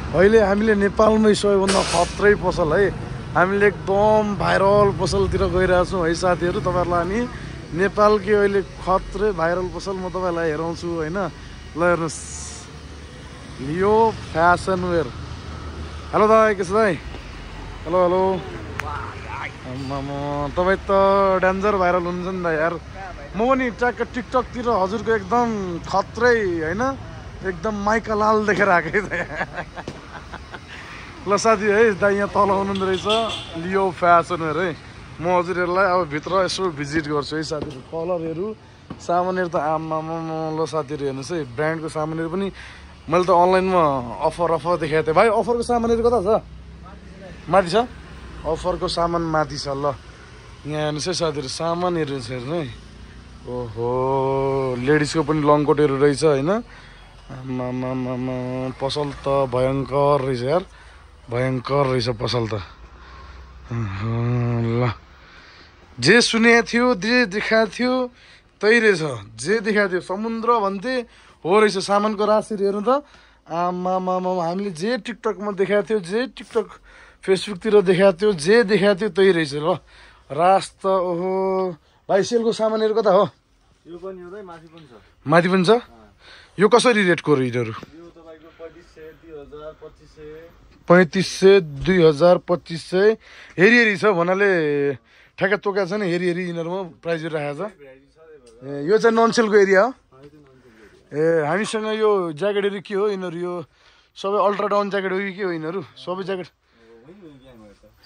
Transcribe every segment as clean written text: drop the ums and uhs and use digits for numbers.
अहिले हामीले नेपालमै सबैभन्दा खत्रै पसल है, हामीले एकदम भाइरल पसलतिर गइरहेछौँ है साथीहरू। तपाईँहरूलाई हामी नेपालकै अहिले खत्रै भाइरल पसल म तपाईँलाई हेराउँछु होइन। ल हेर्नुहोस्, लियो फ्यासन वेयर। हेलो दाइ, के छ दाइ? Hello hello. तपाईँ त डेन्जर भाइरल हुनुहुन्छ नि दाइ यार। म पनि ट्याक्क टिकटकतिर हजुरको एकदम खत्रै होइन, एकदम माइका लाल देखेर आएकै त। ल साथी है, दाइ यहाँ तल हुनुहुँदो रहेछ लियो फ्यासन वेयर है। म हजुरहरूलाई अब भित्र यसो भिजिट गर्छु है साथीहरू। कलरहरू, सामानहरू त आम्मामा। ल साथीहरू हेर्नुहोस् है, ब्रान्डको सामानहरू पनि मैले त अनलाइनमा अफर देखाएको थिएँ। भाइ अफरको सामानहरू कता छ? माथि छ अफरको सामान, माथि छ। ल यहाँ हेर्नुहोस् है साथीहरू, सामानहरू छ हेर्नु है। ओहो, लेडिजको पनि लङ कोटहरू रहेछ होइन। आम्मामा, पसल त भयङ्कर रहेछ यार, भयङ्कर रहेछ पसल त। ल जे सुनेको थियो, जे देखाएको थियो त्यही रहेछ, जे देखाएको थियो। समुद्र भन्थे हो रहेछ सामानको राशिहरू हेर्नु त। आम्मामा, हामीले जे टिकटकमा देखाएको थियो, जे टिकटक फेसबुकतिर देखाएको थियो, जे देखाएको थियो त्यही रहेछ। ल रास त ओहो। भाइ सेलको सामानहरू कता हो? यो पनि हो, माथि पनि छ। माथि पनि छ। यो कसरी रेटको हो यिनीहरू? यो तपाईको 2500, 2000, 2500। 3500, 2000, 2500 हेरी छ भन्नाले ठ्याक्क तोकेको छ नि, हेरी यिनीहरूमा प्राइजहरू राखेको छ। ए यो चाहिँ नन सेलको एरिया हो। ए हामीसँग यो ज्याकेटहरू के हो यिनीहरू? यो सबै अल्ट्रा डाउन ज्याकेट हो कि के हो यिनीहरू? सबै ज्याकेट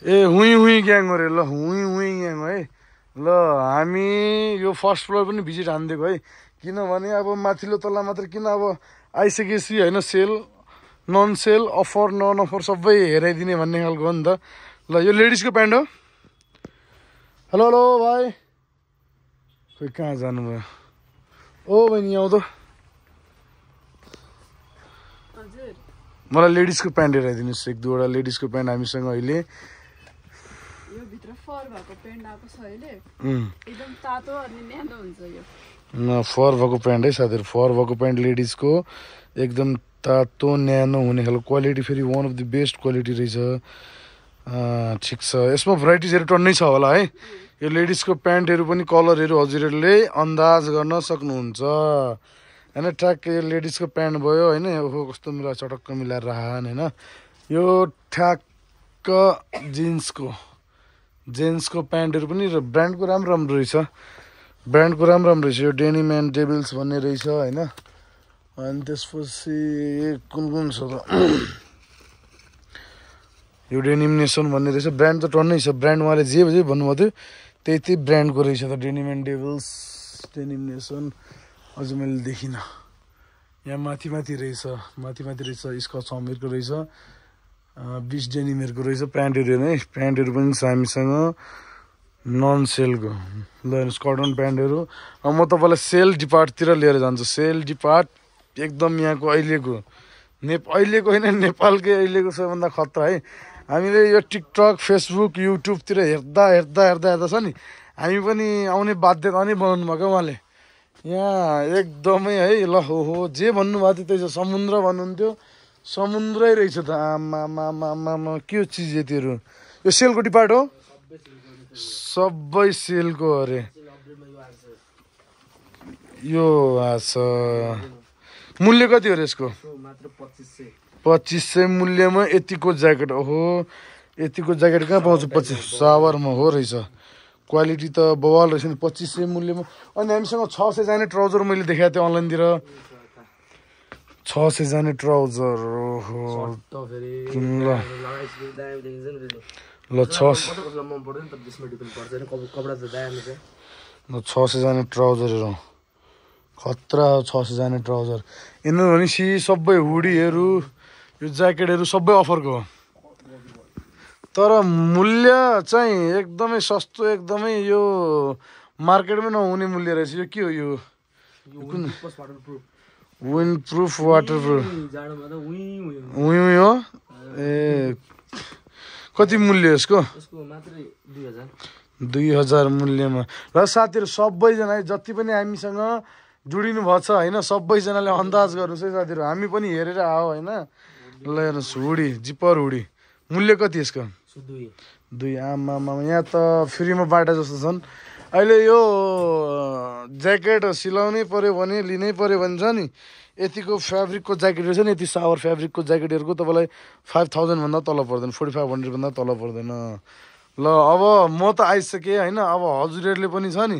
ए हुँ ग्याङ हो रे। ल हुँ ग्याङ हो है। ल हामी यो फर्स्ट फ्लोर पनि भिजिट हानिदिएको है, किनभने अब माथिल्लो तल्ला मात्र किन, अब आइसकेपछि होइन sale non sale offer non offer सबै हेराइदिने भन्ने खालको हो नि त। ल यो लेडिजको प्यान्ट हो। हेलो हेलो भाइ, खोइ कहाँ जानुभयो? ओ बहिनी आऊ त, मलाई लेडिजको प्यान्ट हेराइदिनुहोस्। एक दुईवटा लेडिजको प्यान्ट हामीसँग अहिले यो भित्र फर भएको प्यान्ट आएको छ अहिले, एकदम तातो अनि न्यानो हुन्छ यो। फर भएको प्यान्ट है साथीहरू, फर भएको प्यान्ट लेडिजको एकदम तातो न्यानो हुने खालको क्वालिटी, फेरि one of the best quality रहेछ। ठिक छ, यसमा भेराइटिजहरू टन्नै छ होला है। यो लेडिजको प्यान्टहरू पनि कलरहरू हजुरहरूले अन्दाज गर्न सक्नुहुन्छ होइन। ट्याक्क यो लेडिजको प्यान्ट भयो होइन। ओहो कस्तो मिलाएर चटक्क मिलाएर राखन होइन। यो ठ्याक्क जेन्सको प्यान्टहरू पनि ब्रान्डको राम्रो रहेछ, ब्रान्डको राम्रो रहेछ। यो डेनिम एन्ड डेभिल्स भन्ने रहेछ होइन। अनि त्यसपछि कुन छ त, यो डेनिम नेसन भन्ने रहेछ। ब्रान्ड त टन्नै छ, ब्रान्ड उहाँले जे भन्नुभएको थियो त्यही ब्रान्डको रहेछ त। Denim and devil's, denim nation, अझ मैले देखिनँ। यहाँ माथि रहेछ स्कच समीरको रहेछ, 20 डेनिमहरूको रहेछ प्यान्टहरू है। प्यान्टहरू पनि छ हामीसँग नन सेलको। ल हेर्नुहोस् कटन प्यान्टहरू। म तपाईँलाई सेल डिपार्टतिर लिएर जान्छु। सेल डिपार्ट एकदम यहाँको अहिलेको होइन, नेपालकै अहिलेको सबैभन्दा खतरा है। हामीले यो टिकटक फेसबुक युट्युबतिर हेर्दा छ नि, हामी पनि आउने बाध्यता नै बनाउनु भएको उहाँले यहाँ एकदमै है। ल हो जे भन्नुभएको थियो त्यही छ। समुद्र भन्नुहुन्थ्यो, समुद्रै रहेछ त। आमामा के चिज यतिहरू? यो सेलको डिपार्ट हो, सबै सेलको अरे। यो मूल्य कति हो यसको? 2500 मूल्यमा यतिको ज्याकेट। ओहो यतिको ज्याकेट कहाँ पाउँछु? 25 सावरमा हो रहेछ। क्वालिटी त बवाल रहेछ नि 2500 मूल्यमा। अनि हामीसँग 600 जाने ट्राउजर मैले देखाएको थिएँ अनलाइनतिर, 600 जाने ट्राउजर। ओहो ल 600 जाने ट्राउजरहरू खतरा हो। 600 जाने ट्राउजर यिनीहरू भनेपछि सबै हुडीहरू, यो ज्याकेटहरू सबै अफरको हो। तर मूल्य चाहिँ एकदमै सस्तो, एकदमै यो मार्केटमै नहुने मूल्य रहेछ। यो के हो? यो कुन? विन्ड प्रुफ वाटर प्रुफ हो। ए कति मूल्य यसको? 2000 मूल्यमा। र साथीहरू सबैजना जति पनि हामीसँग जोडिनु भएको छ होइन, सबैजनाले अन्दाज गर्नुहोस् है साथीहरू। हामी पनि हेरेर आऊ होइन, ल हेर्नुहोस् हुडी जिपर हुडी मूल्य कति यसको 2 आमा यहाँ त फ्रीमा बाटा जस्तो छन् अहिले यो ज्याकेट सिलाउनै पर्यो भने लिनै पर्यो भने छ नि यतिको फ्याब्रिकको ज्याकेटहरू छ नि यति सावर फ्याब्रिकको ज्याकेटहरूको तपाईँलाई 5000 भन्दा तल पर्दैन 4500 भन्दा तल पर्दैन ल अब म त आइसकेँ होइन अब हजुरहरूले पनि छ नि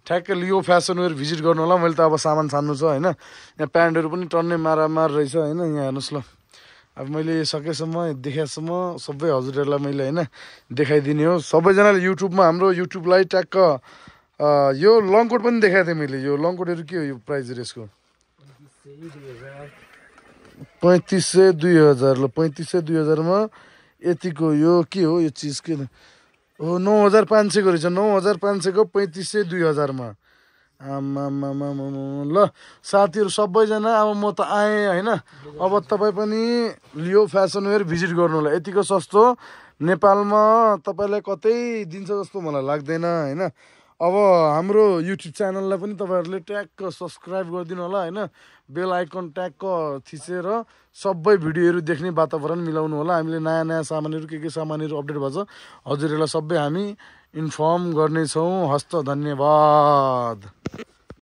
ठ्याक्कै लियो फ्यासन वेयर भिजिट गर्नु होला मैले त अब सामान छान्नु छ होइन यहाँ प्यान्टहरू पनि टन्नै मारामार रहेछ होइन यहाँ हेर्नुहोस् ल अब मैले सकेसम्म देखाएसम्म सबै हजुरहरूलाई मैले होइन देखाइदिने हो सबैजनाले युट्युबमा हाम्रो युट्युबलाई ट्याक्क यो लङ कोट पनि देखाएको थिएँ मैले यो लङ कोटहरू के हो यो प्राइजहरू यसको 3500 2000 ल 3500 2000 मा यतिको यो के हो यो चिज के हो 9500 को रहेछ 9500 को 3500 2000 मा आमामामा ल साथीहरू सबैजना अब म त आएँ होइन अब तपाईँ पनि लियो फ्यासन वेयर भिजिट गर्नु होला यतिको सस्तो नेपालमा तपाईँलाई कतै दिन्छ जस्तो मलाई लाग्दैन होइन अब हाम्रो युट्युब च्यानललाई पनि तपाईँहरूले ट्याक्क सब्सक्राइब गरिदिनु होला होइन बेल आइकन ट्याक्क थिचेर सबै भिडियोहरू देख्ने वातावरण मिलाउनु होला हामीले नयाँ नयाँ सामानहरू के सामानहरू अपडेट भन्छ हजुरहरूलाई सबै हामी इन्फर्म गर्नेछौँ हस्त धन्यवाद।